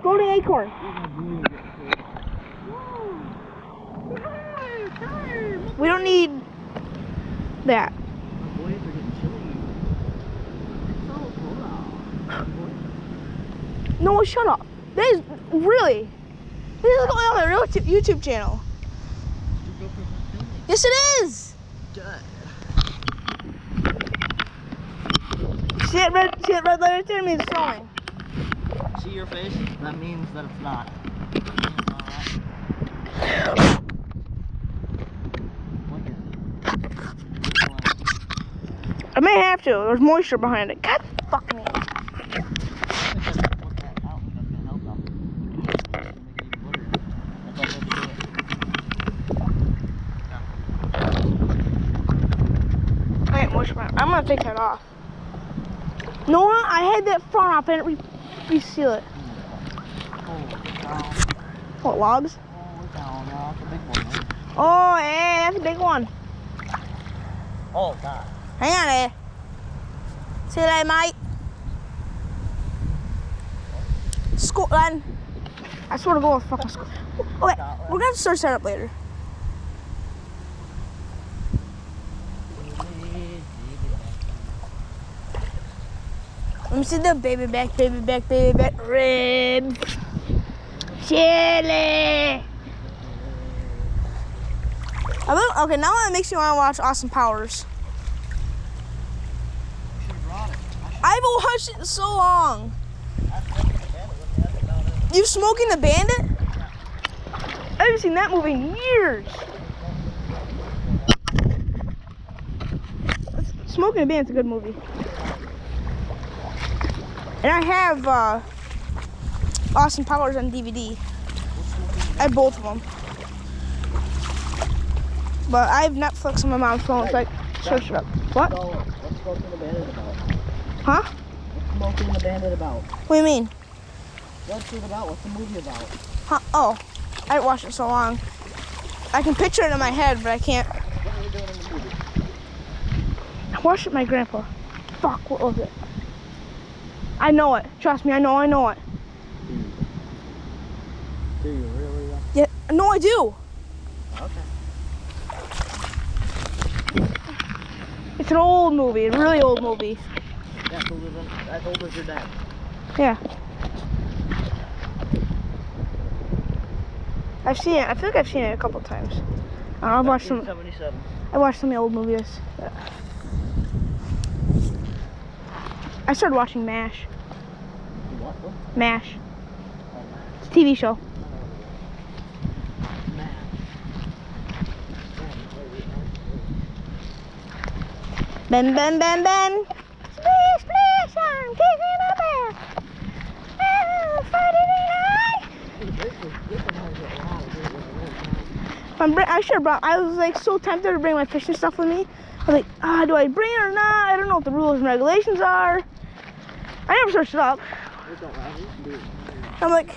Floating acorn. We don't need that. No, shut up. That is really. This is going on my real YouTube channel. Yes, it is. See that red letter there means throwing. See your face? That means that it's not. I may have to. There's moisture behind it. God fucking it. I'm gonna take that off. No, I had that front off and reseal it. What, logs? Oh, yeah, that's a big one. Oh, God. Hang on there. See you later, mate. Scotland. I swear to God, fucking Scotland. Okay, we're gonna search that up later. Let me see the baby back ribs. Chili. Okay, now that makes me want to watch Austin Powers. I haven't watched it in so long. You Smoking the Bandit? I haven't seen that movie in years. Smoking the Bandit's a good movie. And I have Austin Powers on DVD. I have both of them. But I have Netflix on my mom's phone, so I search it up. What? What's Smoking the Bandit about? Huh? What's Smoking the Bandit about? What do you mean? What's it about? What's the movie about? Huh? Oh, I haven't watched it so long. I can picture it in my head, but I can't. What are you doing in the movie? I watched it with my grandpa. Fuck, what was it? I know it. Trust me, I know it. Do you really? Yeah, no, I do. Okay. It's an old movie, a really old movie. As old as your dad. Yeah. I've seen it. I feel like I've seen it a couple times. I've watched some. 1977. I watched some of the old movies. I started watching MASH. What? MASH. It's a TV show. Ben, ben, ben, ben. Splish, splash, I'm taking a bath. Friday night. I should have brought. I was like so tempted to bring my fishing stuff with me. I was like, do I bring it or not? I don't know what the rules and regulations are. I never searched it up. I'm like,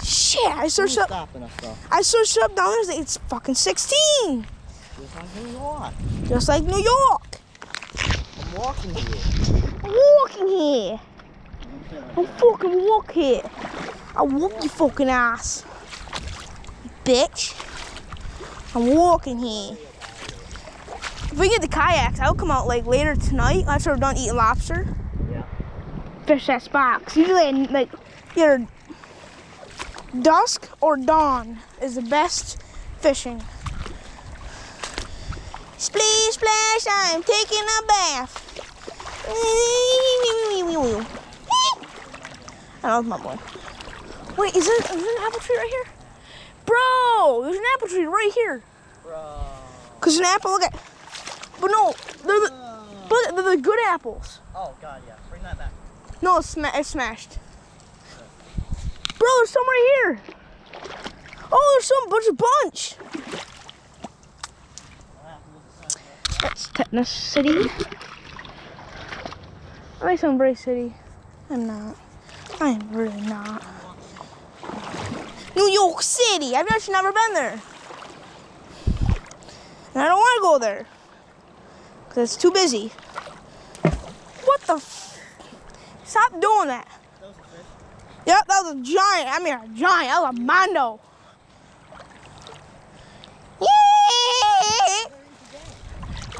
shit. I searched up. I searched it up down there. It's fucking 16. Just like New York. Just like New York. I'm walking here. I'm walking here. I'm fucking walk here. I'll whoop your fucking ass, bitch. I'm walking here. If we get the kayaks, I'll come out like later tonight after we're done eating lobster. Yeah. Fish that spot. 'Cause usually like either dusk or dawn is the best fishing. Splish splash, I'm taking a bath. I love my boy. Wait, is there an apple tree right here? Bro, there's an apple tree right here. Bro. Cause an apple, look at. But no, they're the good apples. Oh God, yeah. Bring that back. No, it's smashed. Bro, there's some right here. Oh, there's a bunch. That's Tetanus City. I like Sunbury City. I'm not. I am really not. New York City. I've actually never been there. And I don't want to go there. Because it's too busy. What the f... Stop doing that. Yep, that was a giant. I mean, a giant. That was a mondo. Yeah.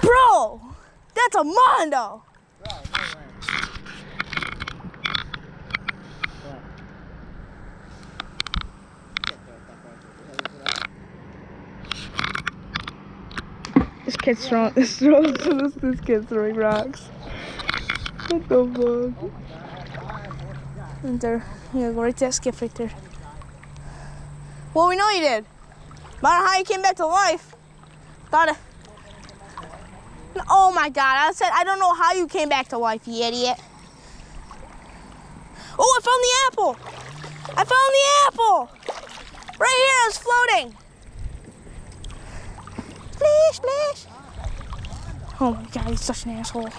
Bro, that's a mondo. This kid's throwing this kid's throwing rocks. What the fuck? And there, you go right there, skip right there. Well, we know you did. I don't know how you came back to life. Thought it. Oh my God! I said I don't know how you came back to life, you idiot. Oh, I found the apple! I found the apple! Right here, it's floating. Splish, splish. Oh my God, he's such an asshole.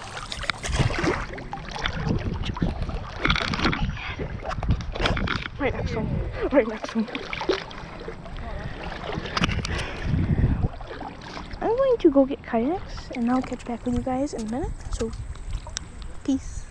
Right next to him. Right next to him. I'm going to go get kayaks and I'll catch back with you guys in a minute. So, peace.